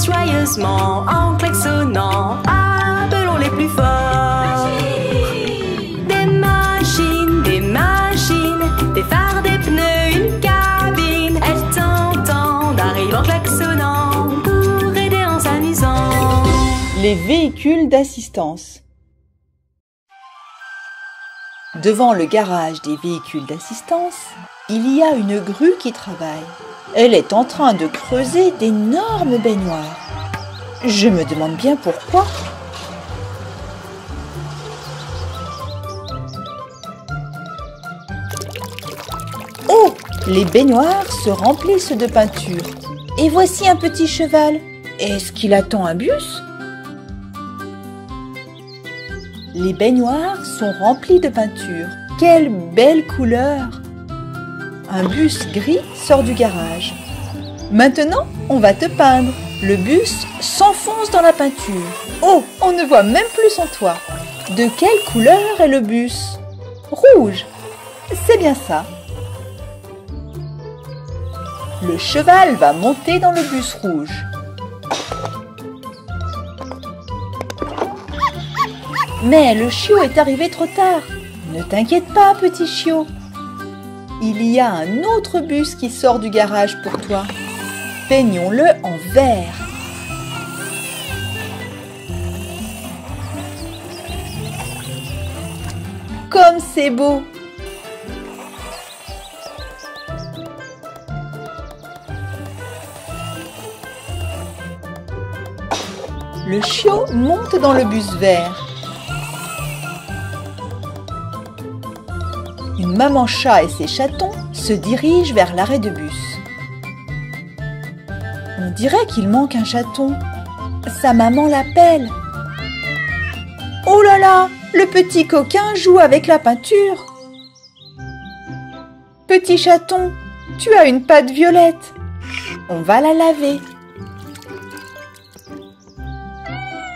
passe joyeusement en klaxonnant. Appelons les plus forts. Des machines, des phares, des pneus, une cabine. Elles t'entendent, arrivent en klaxonnant pour aider en s'amusant. Les véhicules d'assistance. Devant le garage des véhicules d'assistance, il y a une grue qui travaille. Elle est en train de creuser d'énormes baignoires. Je me demande bien pourquoi. Oh! Les baignoires se remplissent de peinture. Et voici un petit cheval. Est-ce qu'il attend un bus? Les baignoires sont remplies de peinture. Quelle belle couleur! Un bus gris sort du garage. Maintenant, on va te peindre. Le bus s'enfonce dans la peinture. Oh, on ne voit même plus son toit. De quelle couleur est le bus? Rouge. C'est bien ça. Le cheval va monter dans le bus rouge. Mais le chiot est arrivé trop tard. Ne t'inquiète pas, petit chiot. Il y a un autre bus qui sort du garage pour toi. Peignons-le en vert. Comme c'est beau! Le chiot monte dans le bus vert. Une maman chat et ses chatons se dirigent vers l'arrêt de bus. On dirait qu'il manque un chaton. Sa maman l'appelle. Oh là là, le petit coquin joue avec la peinture. Petit chaton, tu as une patte violette. On va la laver.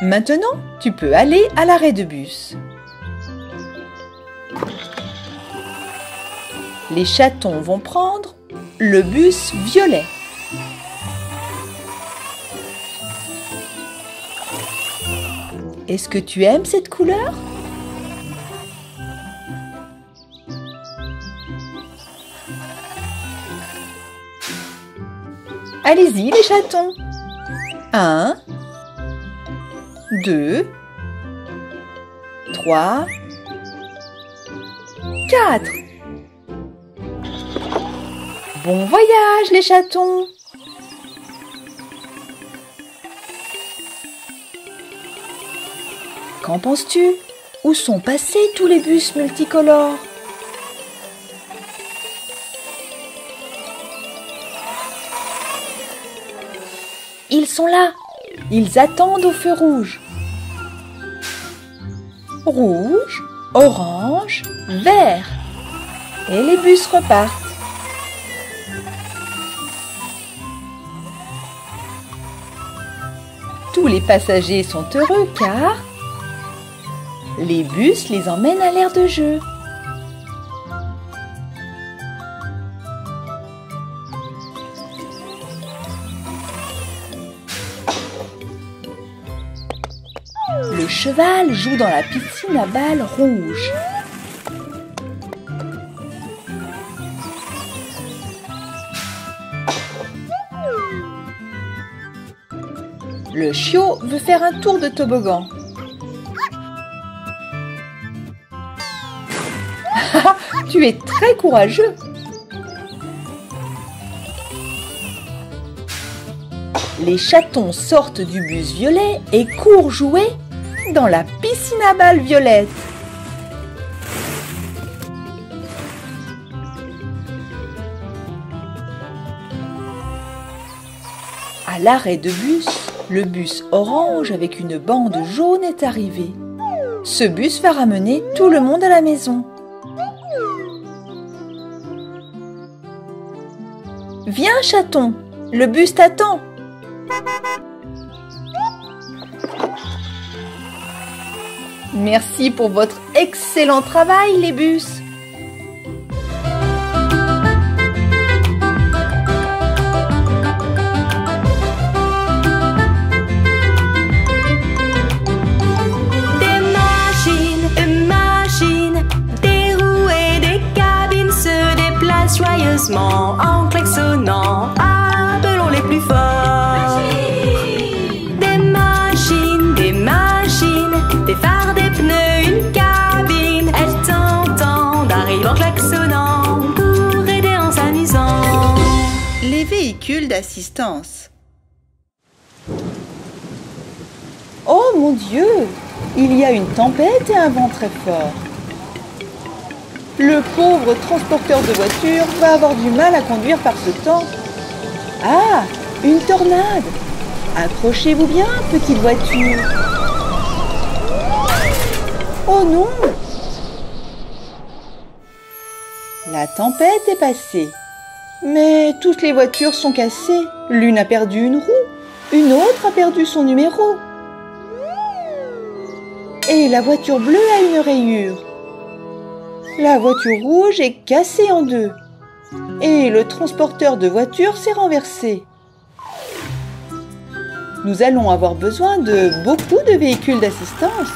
Maintenant, tu peux aller à l'arrêt de bus. Les chatons vont prendre le bus violet. Est-ce que tu aimes cette couleur? Allez-y les chatons. 1, 2, 3, 4. Bon voyage les chatons! Qu'en penses-tu? Où sont passés tous les bus multicolores? Ils sont là! Ils attendent au feu rouge. Rouge, orange, vert. Et les bus repartent. Tous les passagers sont heureux car les bus les emmènent à l'aire de jeu. Le cheval joue dans la piscine à balles rouges. Le chiot veut faire un tour de toboggan. Tu es très courageux. Les chatons sortent du bus violet et courent jouer dans la piscine à balles violette. À l'arrêt de bus, le bus orange avec une bande jaune est arrivé. Ce bus va ramener tout le monde à la maison. Viens, chaton, le bus t'attend. Merci pour votre excellent travail, les bus. d'assistance. Oh mon Dieu! Il y a une tempête et un vent très fort. Le pauvre transporteur de voitures va avoir du mal à conduire par ce temps. Ah! Une tornade! Accrochez-vous bien, petite voiture. Oh non! La tempête est passée. Mais toutes les voitures sont cassées. L'une a perdu une roue, une autre a perdu son numéro. Et la voiture bleue a une rayure. La voiture rouge est cassée en deux. Et le transporteur de voitures s'est renversé. Nous allons avoir besoin de beaucoup de véhicules d'assistance.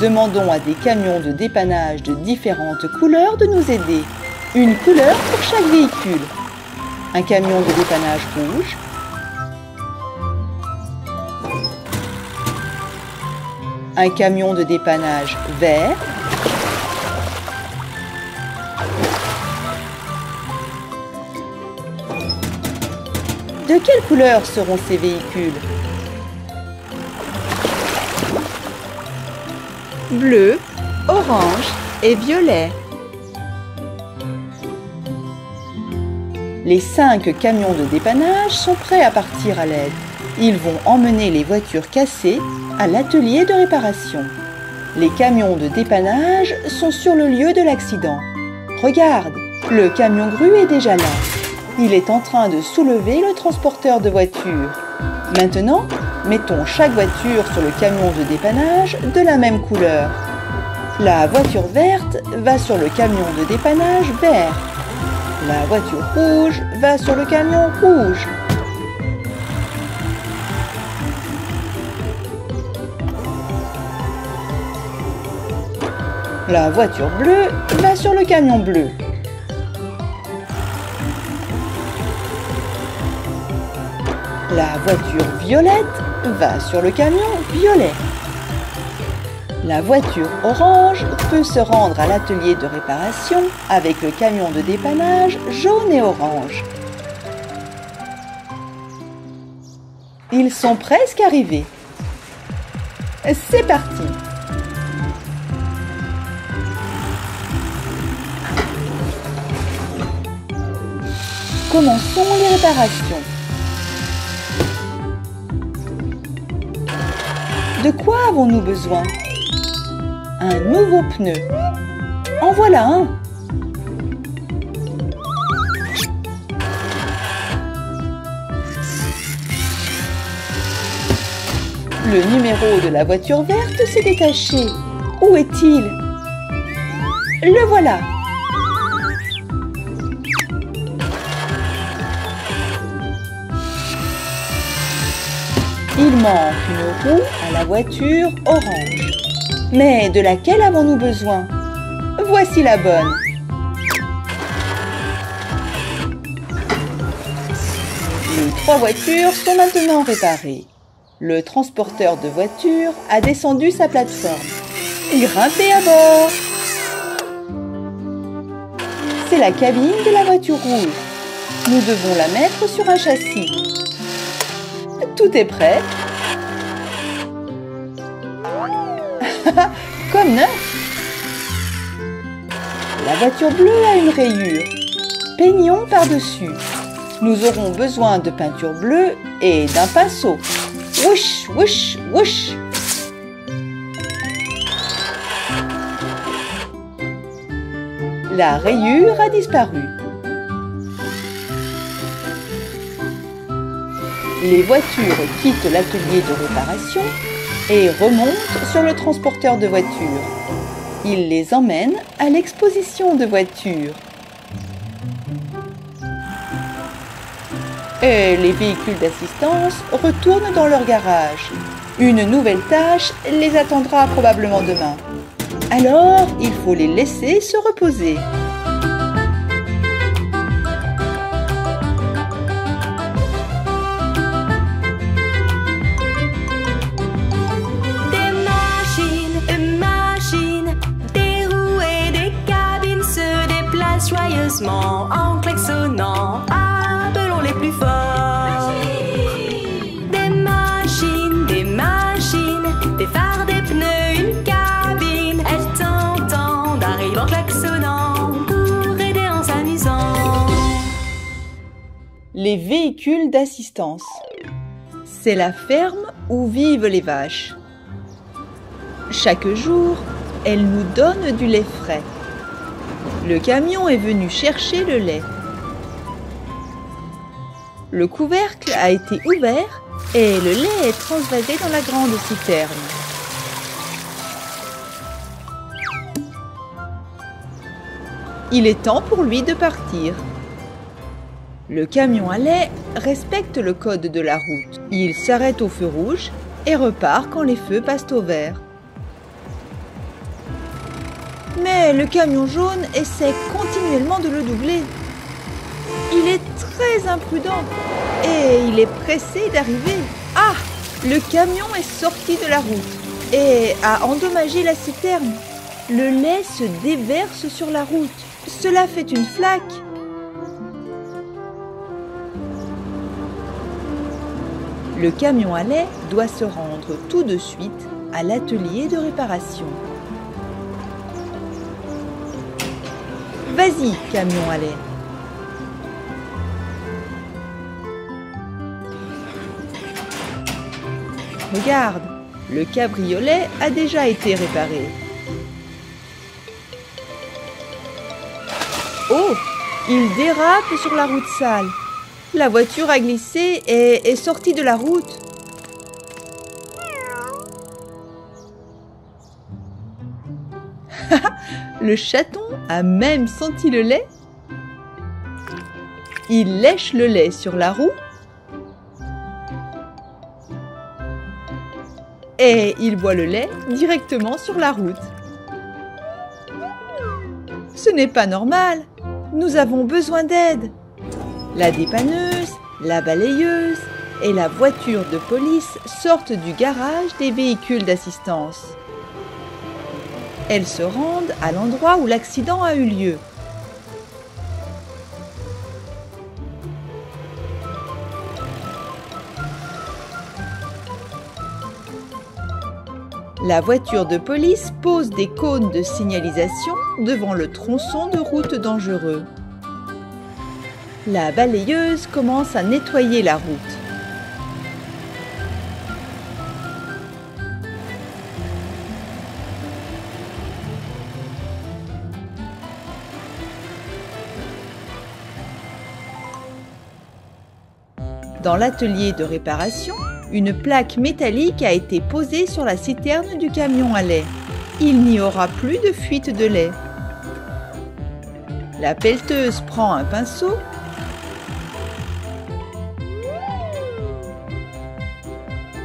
Demandons à des camions de dépannage de différentes couleurs de nous aider. Une couleur pour chaque véhicule. Un camion de dépannage rouge. Un camion de dépannage vert. De quelle couleur seront ces véhicules? Bleu, orange et violet. Les 5 camions de dépannage sont prêts à partir à l'aide. Ils vont emmener les voitures cassées à l'atelier de réparation. Les camions de dépannage sont sur le lieu de l'accident. Regarde, le camion grue est déjà là. Il est en train de soulever le transporteur de voitures. Maintenant, mettons chaque voiture sur le camion de dépannage de la même couleur. La voiture verte va sur le camion de dépannage vert. La voiture rouge va sur le camion rouge. La voiture bleue va sur le camion bleu. La voiture violette va sur le camion violet. La voiture orange peut se rendre à l'atelier de réparation avec le camion de dépannage jaune et orange. Ils sont presque arrivés. C'est parti! Commençons les réparations. De quoi avons-nous besoin? Un nouveau pneu. En voilà un. Le numéro de la voiture verte s'est détaché. Où est-il? Le voilà. Il manque une roue à la voiture orange. Mais de laquelle avons-nous besoin? Voici la bonne. Les 3 voitures sont maintenant réparées. Le transporteur de voitures a descendu sa plateforme. Grimpez à bord! C'est la cabine de la voiture rouge. Nous devons la mettre sur un châssis. Tout est prêt. Comme neuf. La voiture bleue a une rayure. Peignons par-dessus. Nous aurons besoin de peinture bleue et d'un pinceau. Wouch, wouch, wouch. La rayure a disparu. Les voitures quittent l'atelier de réparation et remontent sur le transporteur de voitures. Ils les emmènent à l'exposition de voitures. Et les véhicules d'assistance retournent dans leur garage. Une nouvelle tâche les attendra probablement demain. Alors, il faut les laisser se reposer. Joyeusement en klaxonnant, appelons les plus forts. les véhicules d'assistance. C'est la ferme où vivent les vaches. Chaque jour, elles nous donnent du lait frais. Le camion est venu chercher le lait. Le couvercle a été ouvert et le lait est transvasé dans la grande citerne. Il est temps pour lui de partir. Le camion à lait respecte le code de la route. Il s'arrête au feu rouge et repart quand les feux passent au vert. Mais le camion jaune essaie continuellement de le doubler. Il est très imprudent et il est pressé d'arriver. Ah! Le camion est sorti de la route et a endommagé la citerne. Le lait se déverse sur la route. Cela fait une flaque. Le camion à lait doit se rendre tout de suite à l'atelier de réparation. Vas-y, camion à lait. Regarde, le cabriolet a déjà été réparé. Oh, il dérape sur la route sale. La voiture a glissé et est sortie de la route. Le chaton a même senti le lait. Il lèche le lait sur la roue. Et il boit le lait directement sur la route. Ce n'est pas normal. Nous avons besoin d'aide. La dépanneuse, la balayeuse et la voiture de police sortent du garage des véhicules d'assistance. Elles se rendent à l'endroit où l'accident a eu lieu. La voiture de police pose des cônes de signalisation devant le tronçon de route dangereux. La balayeuse commence à nettoyer la route. Dans l'atelier de réparation, une plaque métallique a été posée sur la citerne du camion à lait. Il n'y aura plus de fuite de lait. La pelleteuse prend un pinceau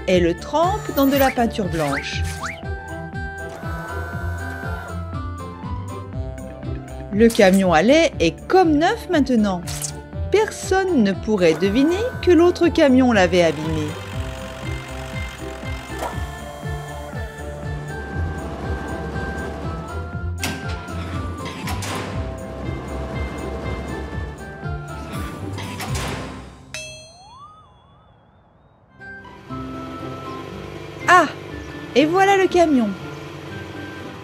et le trempe dans de la peinture blanche. Le camion à lait est comme neuf maintenant. Personne ne pourrait deviner que l'autre camion l'avait abîmé. Ah! Et voilà le camion.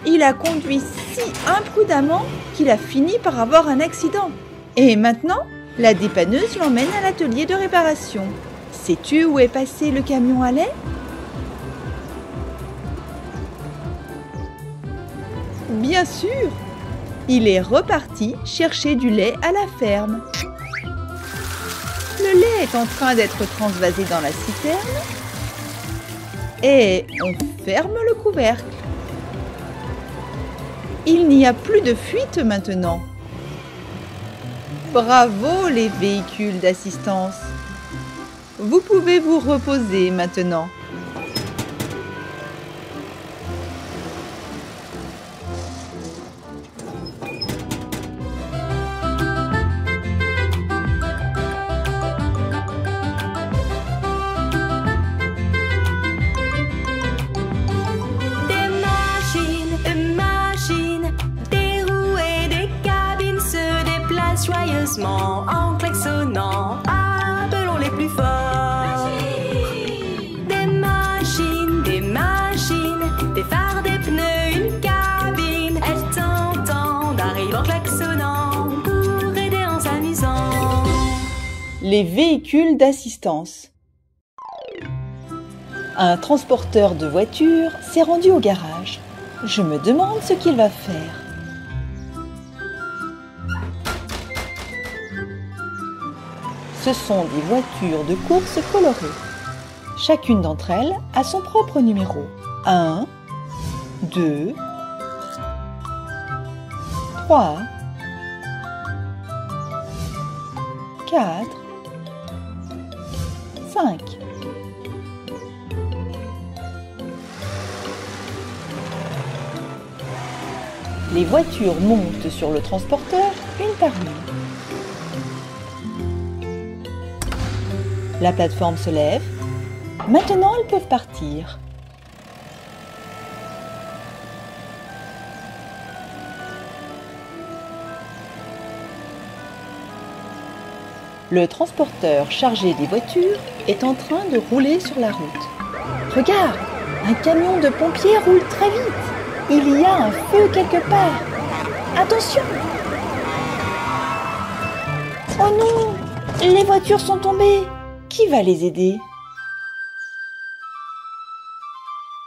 Il a conduit si imprudemment qu'il a fini par avoir un accident. Et maintenant, la dépanneuse l'emmène à l'atelier de réparation. Sais-tu où est passé le camion à lait? Bien sûr! Il est reparti chercher du lait à la ferme. Le lait est en train d'être transvasé dans la citerne. Et on ferme le couvercle. Il n'y a plus de fuite maintenant. Bravo les véhicules d'assistance. Vous pouvez vous reposer maintenant. Joyeusement en klaxonnant, appelons les plus forts. Des machines, des phares, des pneus, une cabine. Elles t'entendent, arrivent en klaxonnant pour aider en s'amusant. Les véhicules d'assistance. Un transporteur de voitures s'est rendu au garage. Je me demande ce qu'il va faire. Ce sont des voitures de course colorées. Chacune d'entre elles a son propre numéro. 1, 2, 3, 4, 5. Les voitures montent sur le transporteur une par une. La plateforme se lève. Maintenant, elles peuvent partir. Le transporteur chargé des voitures est en train de rouler sur la route. Regarde, un camion de pompiers roule très vite. Il y a un feu quelque part. Attention! Oh non! Les voitures sont tombées. Qui va les aider?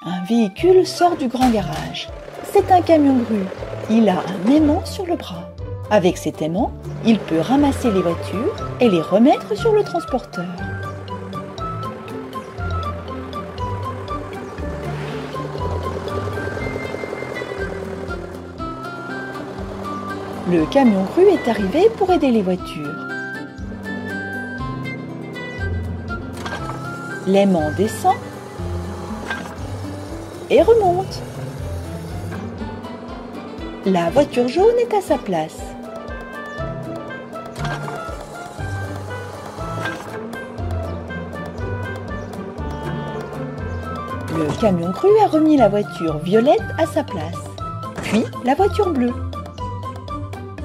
Un véhicule sort du grand garage. C'est un camion grue. Il a un aimant sur le bras. Avec cet aimant, il peut ramasser les voitures et les remettre sur le transporteur. Le camion grue est arrivé pour aider les voitures. L'aimant descend et remonte. La voiture jaune est à sa place. Le camion grue a remis la voiture violette à sa place, puis la voiture bleue.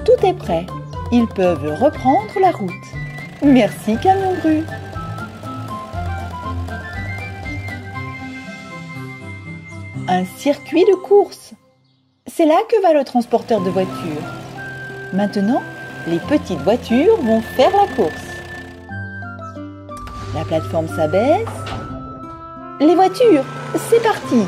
Tout est prêt. Ils peuvent reprendre la route. Merci, camion grue. Un circuit de course. C'est là que va le transporteur de voitures. Maintenant, les petites voitures vont faire la course. La plateforme s'abaisse. Les voitures, c'est parti!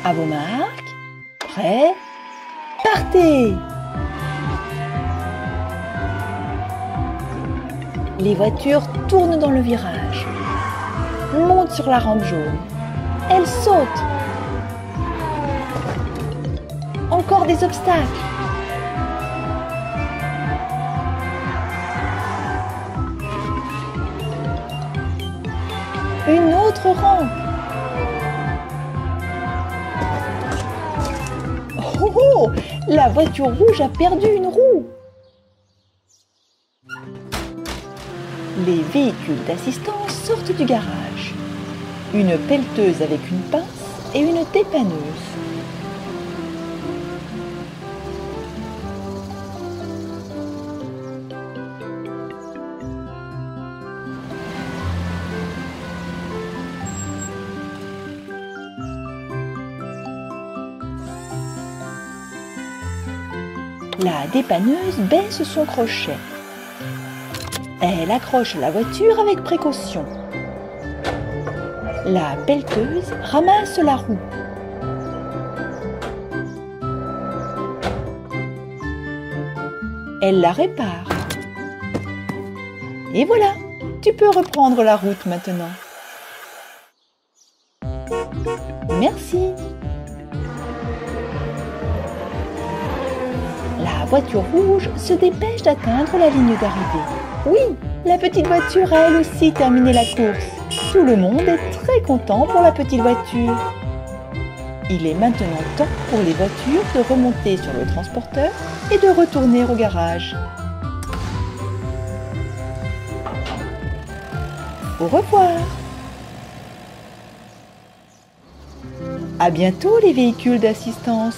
À vos marques, prêts, partez! Les voitures tournent dans le virage, montent sur la rampe jaune. Elles sautent. Encore des obstacles. Une autre rampe. Oh, oh, la voiture rouge a perdu une roue. Les véhicules d'assistance sortent du garage. Une pelleteuse avec une pince et une dépanneuse. La dépanneuse baisse son crochet. Elle accroche la voiture avec précaution. La pelleteuse ramasse la roue. Elle la répare. Et voilà, tu peux reprendre la route maintenant. Merci. La voiture rouge se dépêche d'atteindre la ligne d'arrivée. Oui, la petite voiture a elle aussi terminé la course. Tout le monde est très content pour la petite voiture. Il est maintenant temps pour les voitures de remonter sur le transporteur et de retourner au garage. Au revoir. À bientôt les véhicules d'assistance.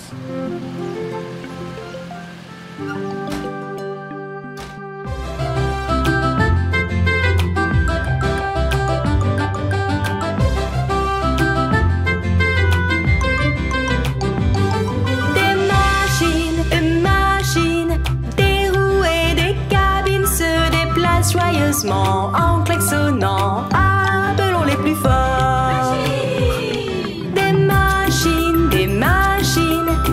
joyeusement en klaxonnant. Appelons les plus forts. Des machines,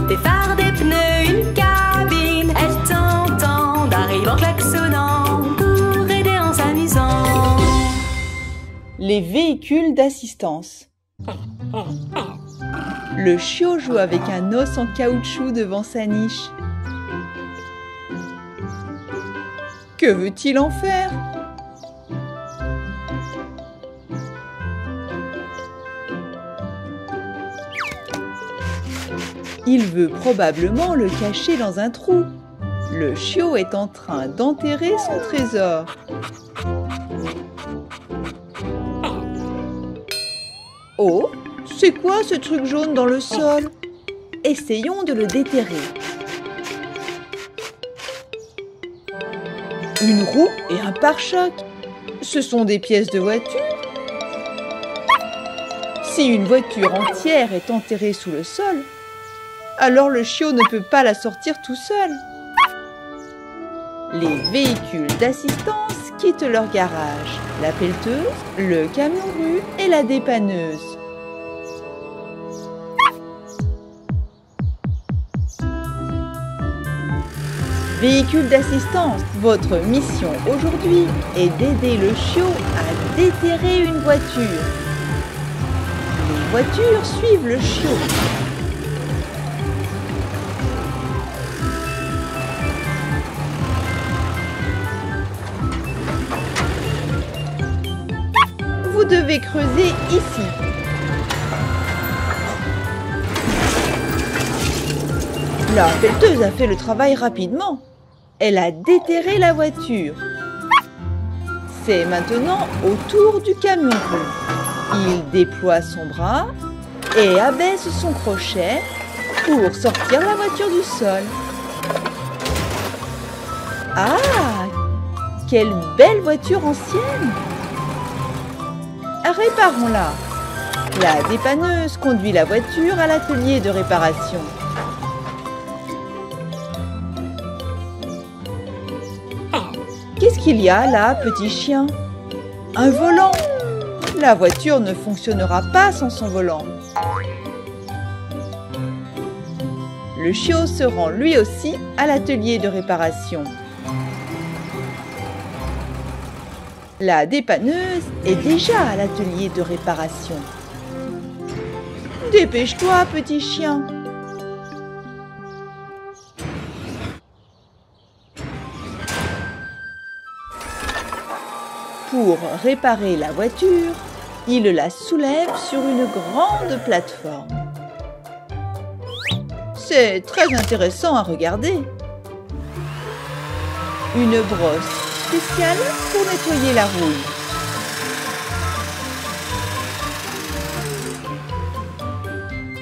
des phares, des pneus, une cabine. Elles t'entendent, arrivent en klaxonnant pour aider en s'amusant. Les véhicules d'assistance. Le chiot joue avec un os en caoutchouc devant sa niche. Que veut-il en faire? Il veut probablement le cacher dans un trou. Le chiot est en train d'enterrer son trésor. Oh, c'est quoi ce truc jaune dans le sol? Essayons de le déterrer. Une roue et un pare-choc. Ce sont des pièces de voiture. Si une voiture entière est enterrée sous le sol, alors le chiot ne peut pas la sortir tout seul. Les véhicules d'assistance quittent leur garage. La pelleteuse, le camion-rue et la dépanneuse. Véhicule d'assistance, votre mission aujourd'hui est d'aider le chiot à déterrer une voiture. Les voitures suivent le chiot. Vous devez creuser ici. La pelleteuse a fait le travail rapidement. Elle a déterré la voiture. C'est maintenant au tour du camion-rue. Il déploie son bras et abaisse son crochet pour sortir la voiture du sol. Ah! Quelle belle voiture ancienne! Réparons-la. La dépanneuse conduit la voiture à l'atelier de réparation. Qu'est-ce qu'il y a là, petit chien? Un volant. La voiture ne fonctionnera pas sans son volant. Le chiot se rend lui aussi à l'atelier de réparation. La dépanneuse est déjà à l'atelier de réparation. Dépêche-toi, petit chien. Pour réparer la voiture, il la soulève sur une grande plateforme. C'est très intéressant à regarder. Une brosse spéciale pour nettoyer la rouille.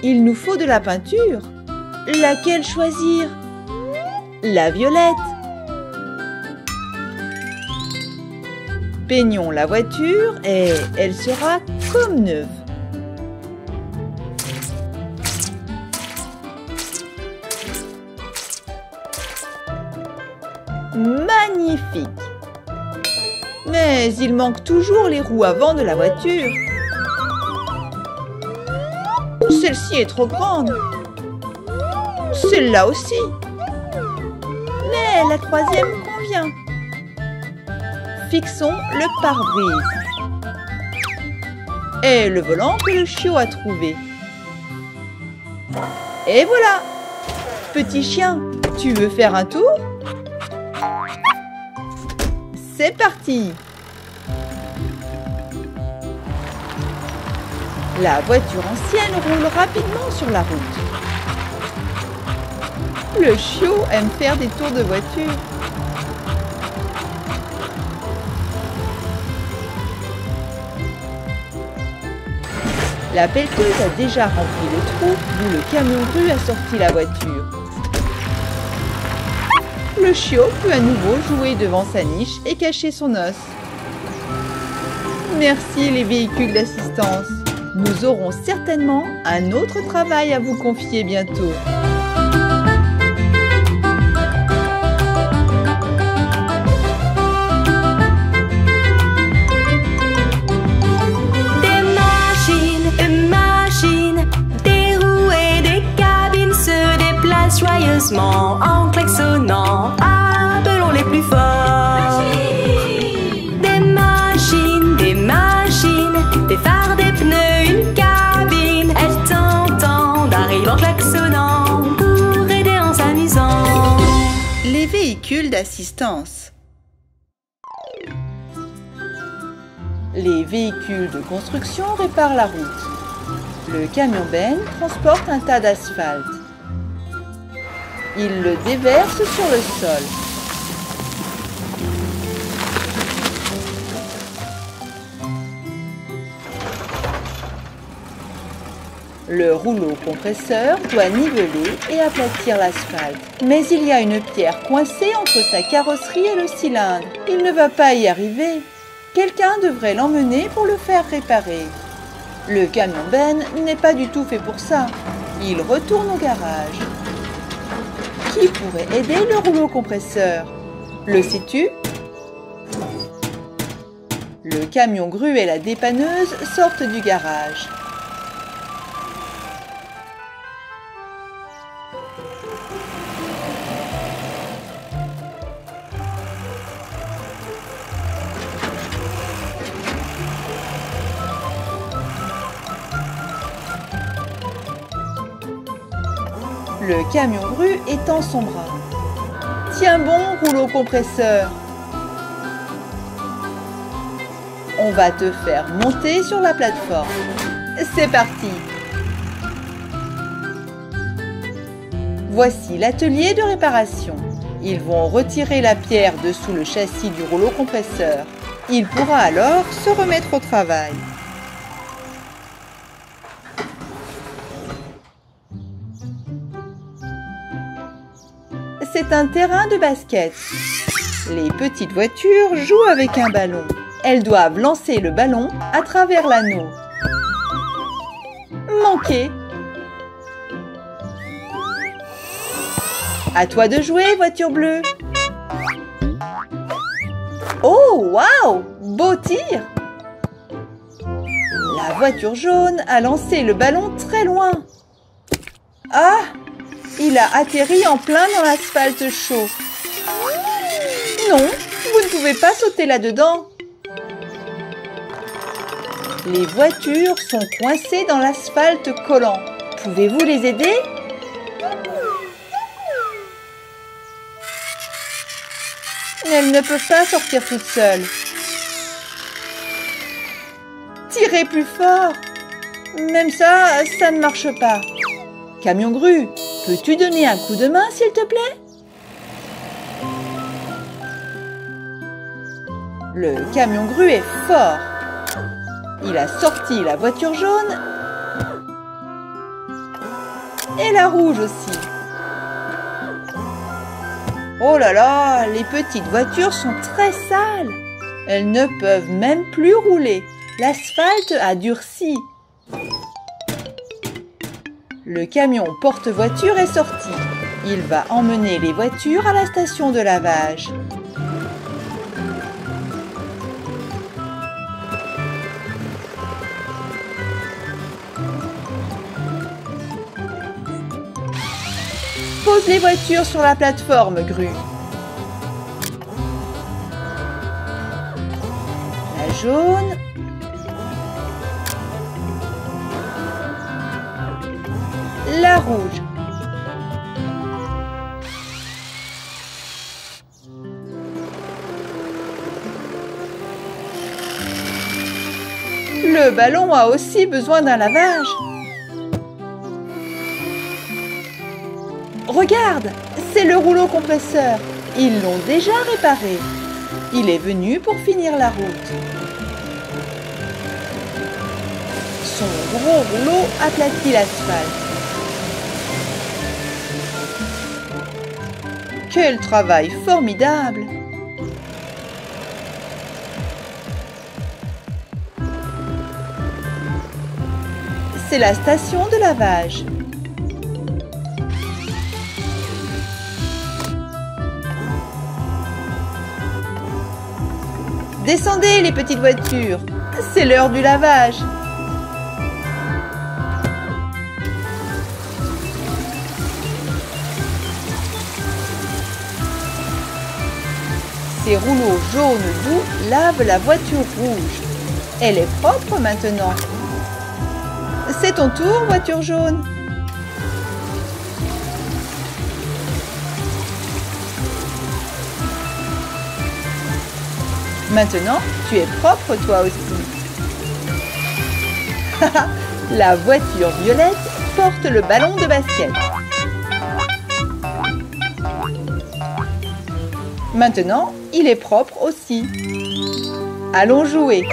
Il nous faut de la peinture. Laquelle choisir? La violette. Peignons la voiture et elle sera comme neuve. Magnifique! Mais il manque toujours les roues avant de la voiture. Celle-ci est trop grande. Celle-là aussi. Mais la troisième convient. Fixons le pare-brise. Et le volant que le chiot a trouvé. Et voilà! Petit chien, tu veux faire un tour? C'est parti! La voiture ancienne roule rapidement sur la route. Le chiot aime faire des tours de voiture. La pelleteuse a déjà rempli le trou d'où le camion-rue a sorti la voiture. Le chiot peut à nouveau jouer devant sa niche et cacher son os. Merci les véhicules d'assistance. Nous aurons certainement un autre travail à vous confier bientôt. doucement en klaxonnant. Appelons les plus forts. Des machines, des phares, des pneus, une cabine. Elles t'entendent, arrivent en klaxonnant pour aider en s'amusant. Les véhicules d'assistance. Les véhicules de construction réparent la route. Le camion benne transporte un tas d'asphalte. Il le déverse sur le sol. Le rouleau compresseur doit niveler et aplatir l'asphalte. Mais il y a une pierre coincée entre sa carrosserie et le cylindre. Il ne va pas y arriver. Quelqu'un devrait l'emmener pour le faire réparer. Le camion benne n'est pas du tout fait pour ça. Il retourne au garage. Qui pourrait aider le rouleau compresseur? Le sais-tu? Le camion grue et la dépanneuse sortent du garage. Le camion grue étend son bras. Tiens bon, rouleau compresseur. On va te faire monter sur la plateforme. C'est parti. Voici l'atelier de réparation. Ils vont retirer la pierre dessous le châssis du rouleau compresseur. Il pourra alors se remettre au travail. C'est un terrain de basket. Les petites voitures jouent avec un ballon. Elles doivent lancer le ballon à travers l'anneau. Manqué. À toi de jouer, voiture bleue. Oh, waouh! Beau tir! La voiture jaune a lancé le ballon très loin. Ah! Il a atterri en plein dans l'asphalte chaud. Non, vous ne pouvez pas sauter là-dedans. Les voitures sont coincées dans l'asphalte collant. Pouvez-vous les aider? Elles ne peuvent pas sortir toutes seules. Tirez plus fort. Même ça, ça ne marche pas. Camion grue, peux-tu donner un coup de main, s'il te plaît? Le camion grue est fort. Il a sorti la voiture jaune et la rouge aussi. Oh là là, les petites voitures sont très sales. Elles ne peuvent même plus rouler. L'asphalte a durci. Le camion porte-voiture est sorti. Il va emmener les voitures à la station de lavage. Pose les voitures sur la plateforme, grue. La jaune. La rouge. Le ballon a aussi besoin d'un lavage. Regarde, c'est le rouleau compresseur. Ils l'ont déjà réparé. Il est venu pour finir la route. Son gros rouleau aplatit l'asphalte. Quel travail formidable! C'est la station de lavage. Descendez les petites voitures, c'est l'heure du lavage. Ces rouleaux jaunes doux lavent la voiture rouge. Elle est propre maintenant. C'est ton tour, voiture jaune. Maintenant, tu es propre toi aussi. La voiture violette porte le ballon de basket. Maintenant, il est propre aussi. Allons jouer.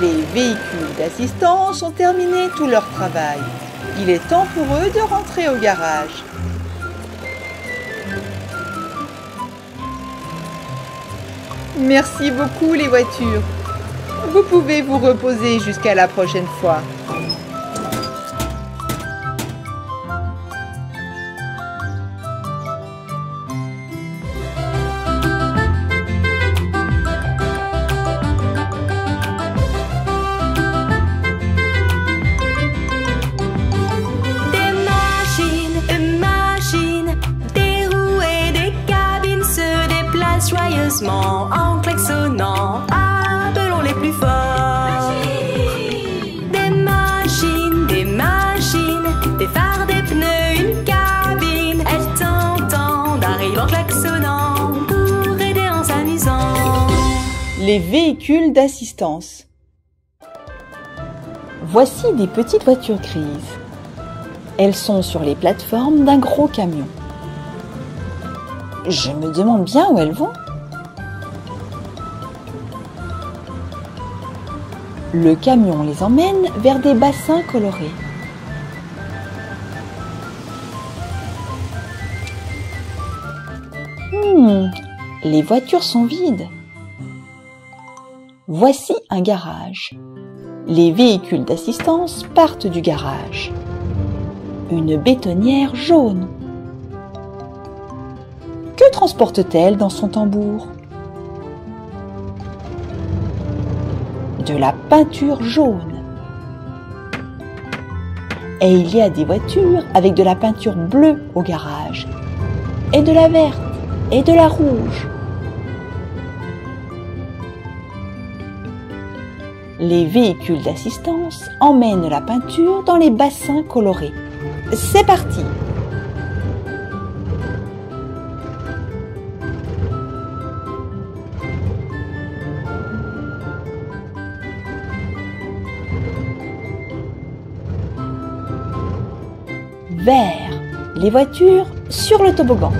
Les véhicules d'assistance ont terminé tout leur travail. Il est temps pour eux de rentrer au garage. Merci beaucoup les voitures. Vous pouvez vous reposer jusqu'à la prochaine fois. Joyeusement en klaxonnant, appelons les plus forts. Des machines, des phares, des pneus, une cabine. Elles t'entendent, arrivent en klaxonnant pour aider en s'amusant. Les véhicules d'assistance. Voici des petites voitures grises. Elles sont sur les plateformes d'un gros camion. Je me demande bien où elles vont. Le camion les emmène vers des bassins colorés. Les voitures sont vides. Voici un garage. Les véhicules d'assistance partent du garage. Une bétonnière jaune. Que transporte-t-elle dans son tambour ? De la peinture jaune. Et il y a des voitures avec de la peinture bleue au garage, et de la verte, et de la rouge. Les véhicules d'assistance emmènent la peinture dans les bassins colorés. C'est parti! Vert, les voitures sur le toboggan.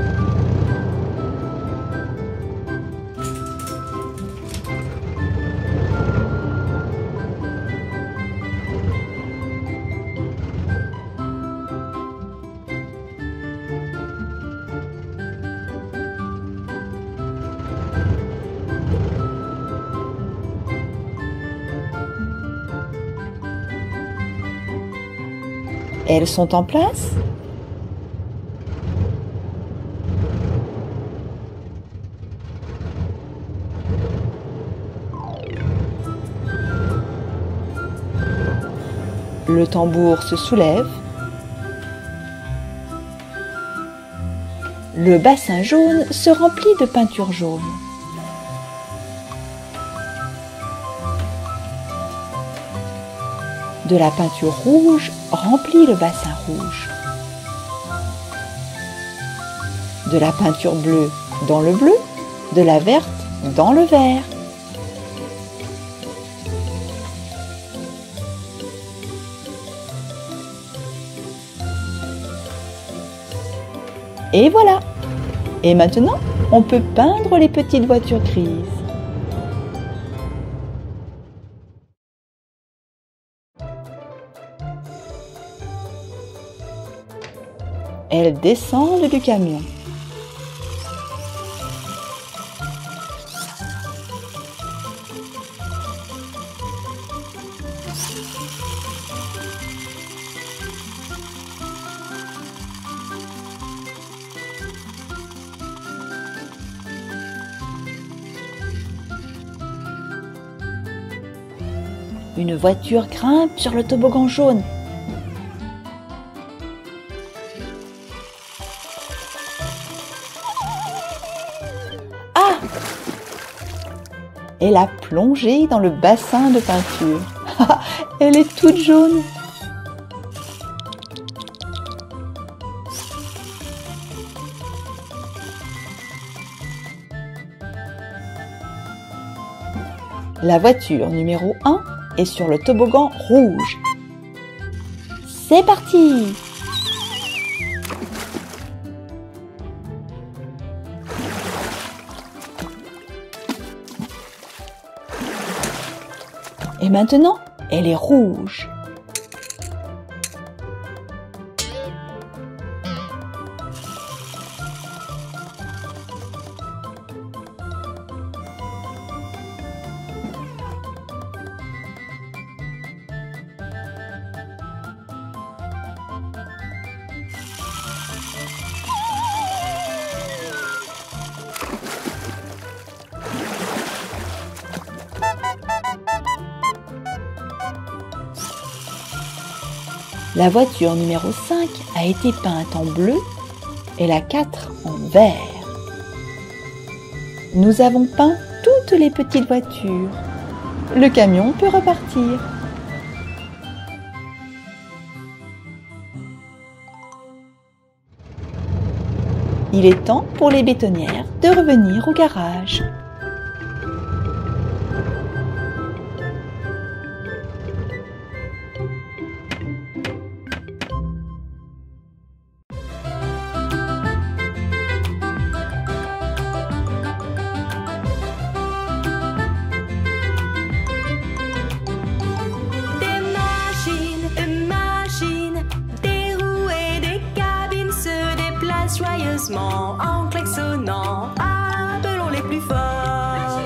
Elles sont en place ? Le tambour se soulève. Le bassin jaune se remplit de peinture jaune. De la peinture rouge remplit le bassin rouge. De la peinture bleue dans le bleu, de la verte dans le vert. Et voilà! Et maintenant, on peut peindre les petites voitures grises. Elles descendent du camion. Une voiture grimpe sur le toboggan jaune. Ah! Elle a plongé dans le bassin de peinture. Elle est toute jaune. La voiture numéro 1 est sur le toboggan rouge. C'est parti! Et maintenant, elle est rouge. La voiture numéro 5 a été peinte en bleu et la 4 en vert. Nous avons peint toutes les petites voitures. Le camion peut repartir. Il est temps pour les bétonnières de revenir au garage. Joyeusement en klaxonnant, appelons les plus forts.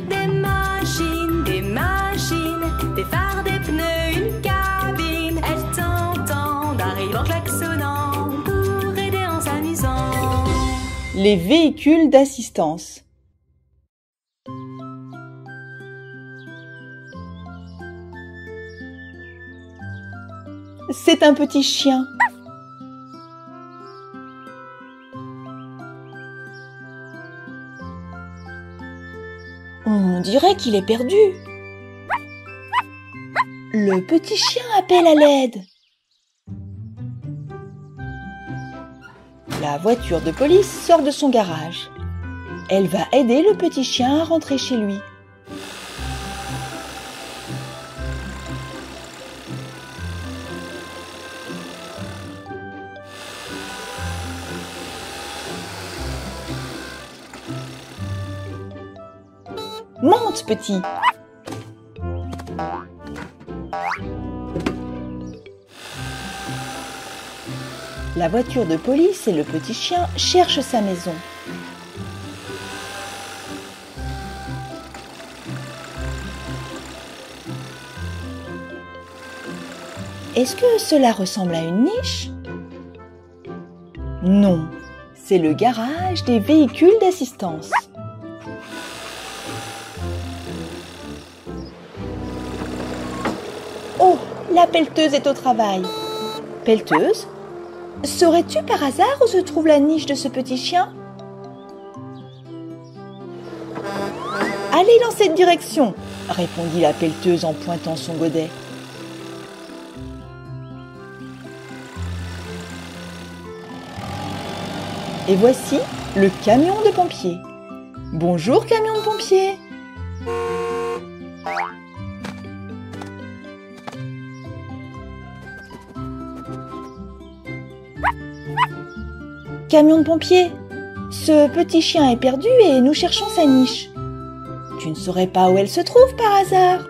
Des machines, des phares, des pneus, une cabine. Elles t'entendent, arrivent en klaxonnant pour aider en s'amusant. Les véhicules d'assistance. C'est un petit chien. On dirait qu'il est perdu. Le petit chien appelle à l'aide. La voiture de police sort de son garage. Elle va aider le petit chien à rentrer chez lui. Monte, petit! La voiture de police et le petit chien cherchent sa maison. Est-ce que cela ressemble à une niche? Non, c'est le garage des véhicules d'assistance. Oh, la pelleteuse est au travail. Pelleteuse, saurais-tu par hasard où se trouve la niche de ce petit chien? Allez dans cette direction, répondit la pelleteuse en pointant son godet. Et voici le camion de pompiers. Bonjour, camion de pompiers. Camion de pompiers, ce petit chien est perdu et nous cherchons sa niche. Tu ne saurais pas où elle se trouve par hasard?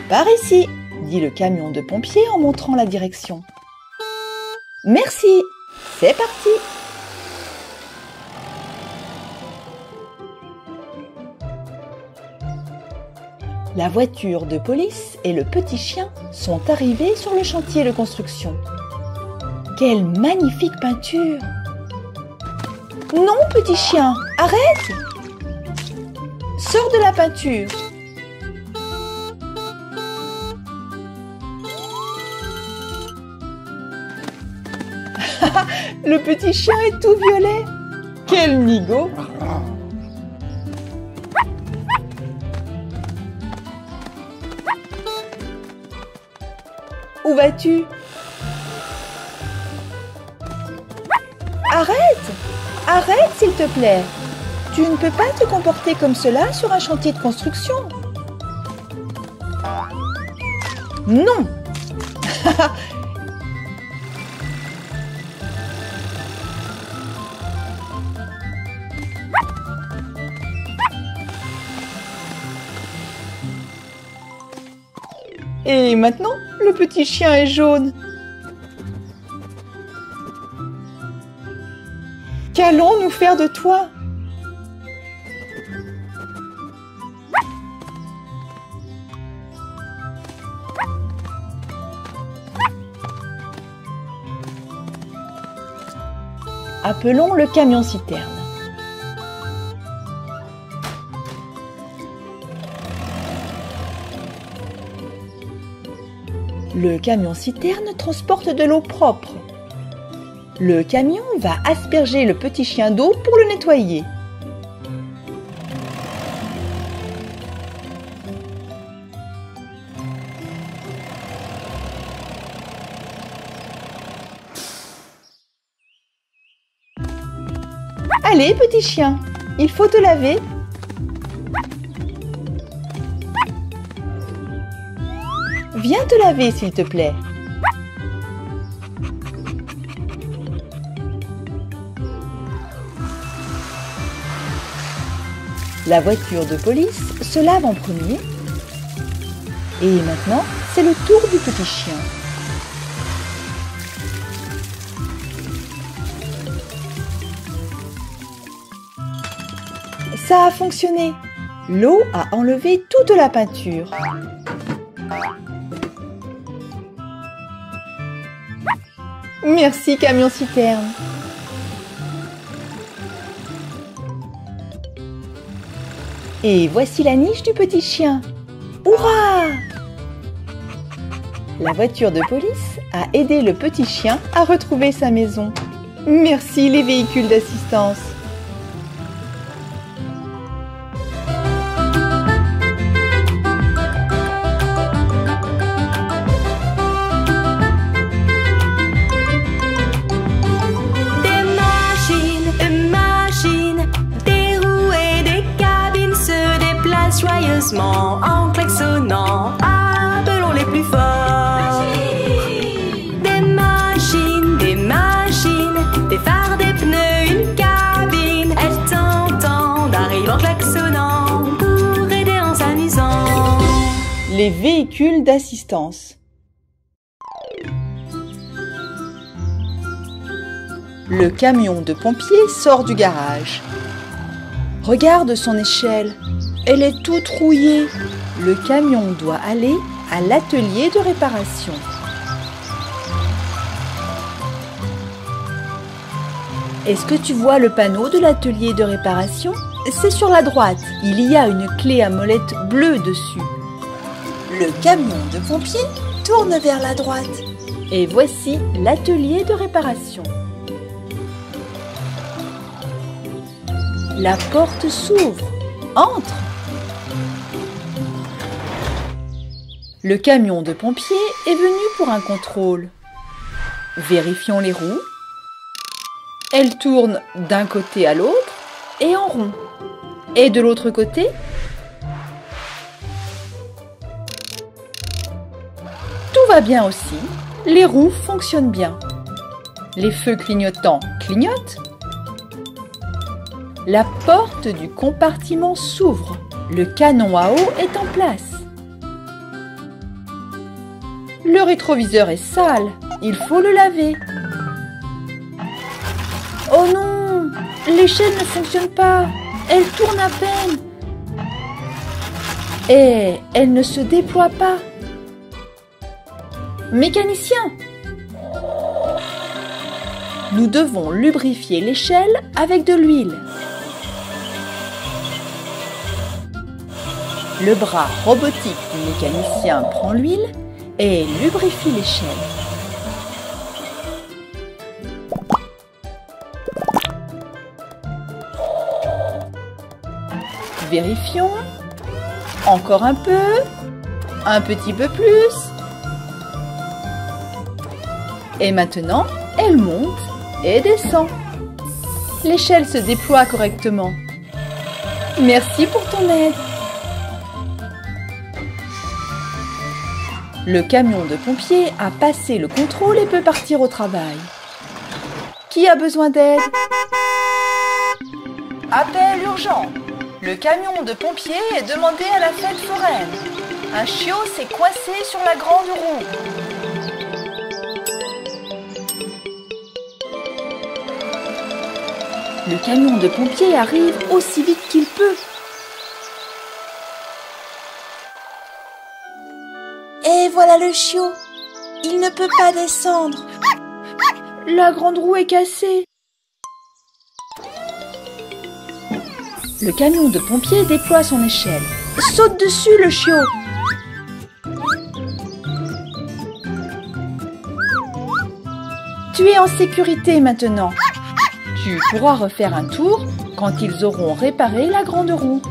Par ici, dit le camion de pompiers en montrant la direction. Merci, c'est parti. La voiture de police et le petit chien sont arrivés sur le chantier de construction. Quelle magnifique peinture! Non, petit chien, arrête! Sors de la peinture! le petit chien est tout violet. Quel migo! Où vas-tu? Arrête! Arrête, s'il te plaît! Tu ne peux pas te comporter comme cela sur un chantier de construction. Non! Et maintenant, le petit chien est jaune. Qu'allons-nous faire de toi? Appelons le camion-citerne. Le camion-citerne transporte de l'eau propre. Le camion va asperger le petit chien d'eau pour le nettoyer. Allez, petit chien, il faut te laver. Viens te laver, s'il te plaît. La voiture de police se lave en premier. Et maintenant, c'est le tour du petit chien. Ça a fonctionné. L'eau a enlevé toute la peinture. Merci, camion-citerne. Et voici la niche du petit chien. Hurrah! La voiture de police a aidé le petit chien à retrouver sa maison. Merci les véhicules d'assistance. Joyeusement en klaxonnant, appelons les plus forts. Des machines, des phares, des pneus, une cabine. Elles t'entendent, arrivent en klaxonnant pour aider en s'amusant. Les véhicules d'assistance. Le camion de pompiers sort du garage. Regarde son échelle. Elle est toute rouillée. Le camion doit aller à l'atelier de réparation. Est-ce que tu vois le panneau de l'atelier de réparation? C'est sur la droite. Il y a une clé à molette bleue dessus. Le camion de pompiers tourne vers la droite. Et voici l'atelier de réparation. La porte s'ouvre. Entre! Le camion de pompiers est venu pour un contrôle. Vérifions les roues. Elles tournent d'un côté à l'autre et en rond. Et de l'autre côté? Tout va bien aussi. Les roues fonctionnent bien. Les feux clignotants clignotent. La porte du compartiment s'ouvre. Le canon à eau est en place. Le rétroviseur est sale. Il faut le laver. Oh non! L'échelle ne fonctionne pas. Elle tourne à peine. Et elle ne se déploie pas. Mécanicien! Nous devons lubrifier l'échelle avec de l'huile. Le bras robotique du mécanicien prend l'huile et lubrifie l'échelle. Vérifions. Encore un petit peu plus. Et maintenant, elle monte et descend. L'échelle se déploie correctement. Merci pour ton aide. Le camion de pompiers a passé le contrôle et peut partir au travail. Qui a besoin d'aide? Appel urgent. Le camion de pompiers est demandé à la fête foraine. Un chiot s'est coincé sur la grande roue. Le camion de pompiers arrive aussi vite qu'il peut. Et voilà le chiot. Il ne peut pas descendre. La grande roue est cassée. Le camion de pompiers déploie son échelle. Saute dessus, le chiot. Tu es en sécurité maintenant. Tu pourras refaire un tour quand ils auront réparé la grande roue.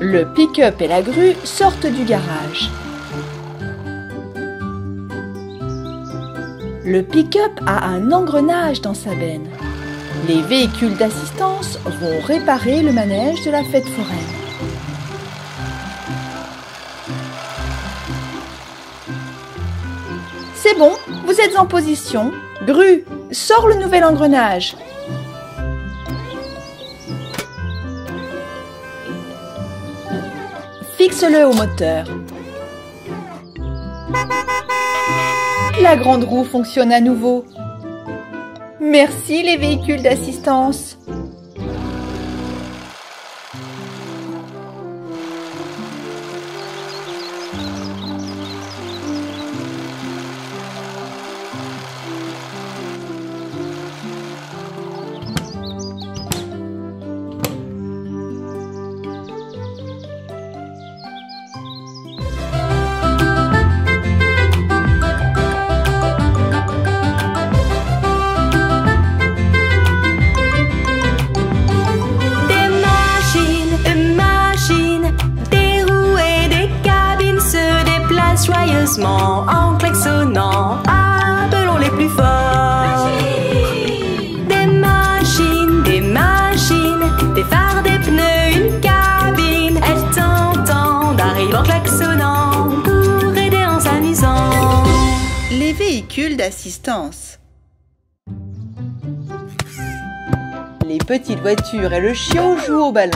Le pick-up et la grue sortent du garage. Le pick-up a un engrenage dans sa benne. Les véhicules d'assistance vont réparer le manège de la fête foraine. C'est bon, vous êtes en position. Grue, sors le nouvel engrenage. Fixe-le au moteur. La grande roue fonctionne à nouveau. Merci les véhicules d'assistance. Joyeusement en klaxonnant, appelons les plus forts. Des machines, des phares, des pneus, une cabine. Elles t'entendent, arrivent en klaxonnant pour aider en s'amusant. Les véhicules d'assistance. Les petites voitures et le chiot jouent au ballon.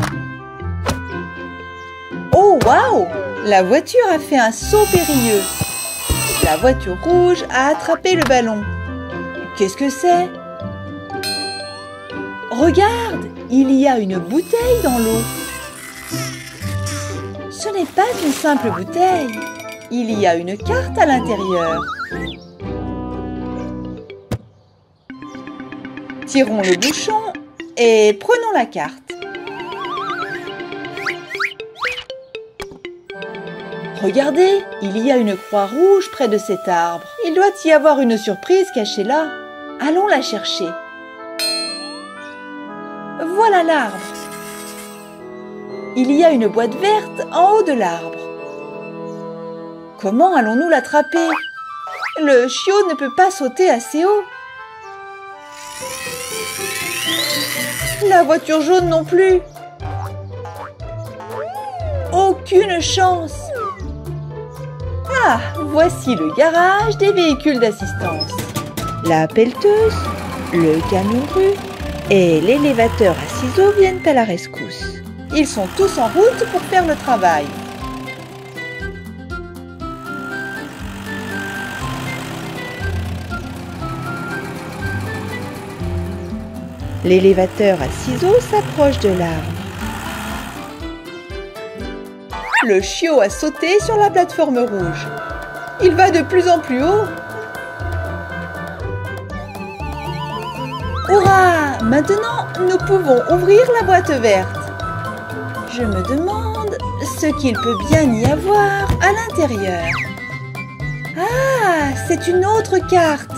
Oh waouh! La voiture a fait un saut périlleux. La voiture rouge a attrapé le ballon. Qu'est-ce que c'est? Regarde, il y a une bouteille dans l'eau. Ce n'est pas une simple bouteille. Il y a une carte à l'intérieur. Tirons le bouchon et prenons la carte. Regardez, il y a une croix rouge près de cet arbre. Il doit y avoir une surprise cachée là. Allons la chercher. Voilà l'arbre. Il y a une boîte verte en haut de l'arbre. Comment allons-nous l'attraper? Le chiot ne peut pas sauter assez haut. La voiture jaune non plus. Aucune chance. Ah, voici le garage des véhicules d'assistance. La pelleteuse, le camion grue et l'élévateur à ciseaux viennent à la rescousse. Ils sont tous en route pour faire le travail. L'élévateur à ciseaux s'approche de l'arbre. Le chiot a sauté sur la plateforme rouge. Il va de plus en plus haut. Hurrah! Maintenant, nous pouvons ouvrir la boîte verte. Je me demande ce qu'il peut bien y avoir à l'intérieur. Ah, c'est une autre carte.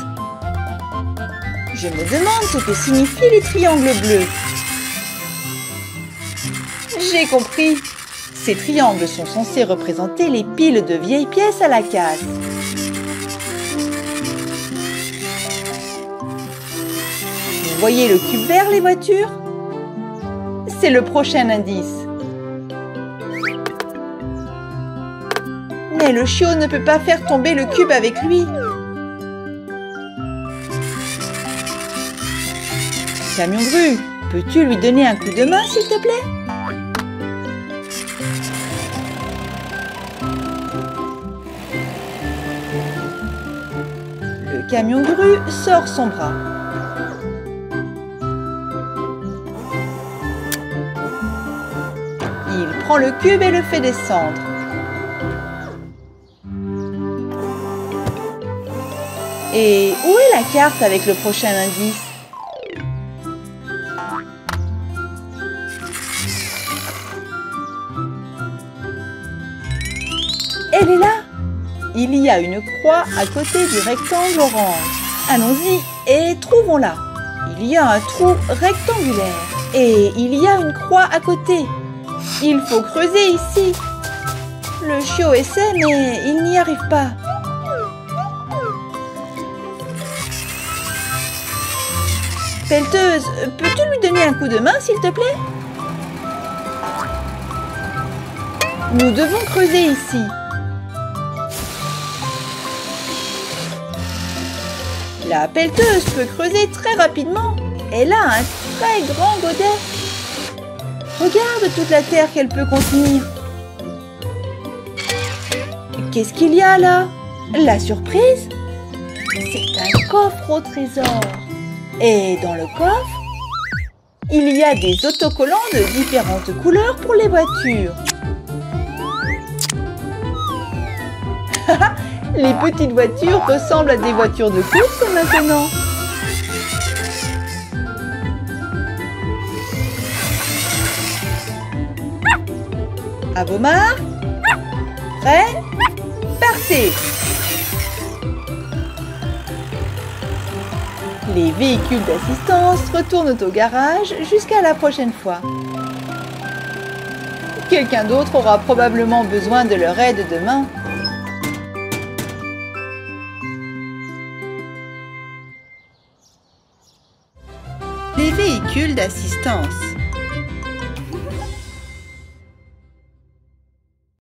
Je me demande ce que signifient les triangles bleus. J'ai compris. Ces triangles sont censés représenter les piles de vieilles pièces à la casse. Vous voyez le cube vert, les voitures? C'est le prochain indice. Mais le chiot ne peut pas faire tomber le cube avec lui. Camion grue, peux-tu lui donner un coup de main, s'il te plaît? Le camion grue sort son bras. Il prend le cube et le fait descendre. Et où est la carte avec le prochain indice? Elle est là! Il y a une croix à côté du rectangle orange. Allons-y et trouvons-la. Il y a un trou rectangulaire et il y a une croix à côté. Il faut creuser ici. Le chiot essaie mais il n'y arrive pas. Pelleteuse, peux-tu lui donner un coup de main, s'il te plaît? Nous devons creuser ici. La pelleteuse peut creuser très rapidement. Elle a un très grand godet. Regarde toute la terre qu'elle peut contenir. Qu'est-ce qu'il y a là? La surprise? C'est un coffre au trésor. Et dans le coffre, il y a des autocollants de différentes couleurs pour les voitures. Les petites voitures ressemblent à des voitures de course maintenant. À vos marques, prêts, partez! Les véhicules d'assistance retournent au garage jusqu'à la prochaine fois. Quelqu'un d'autre aura probablement besoin de leur aide demain. Les véhicules d'assistance.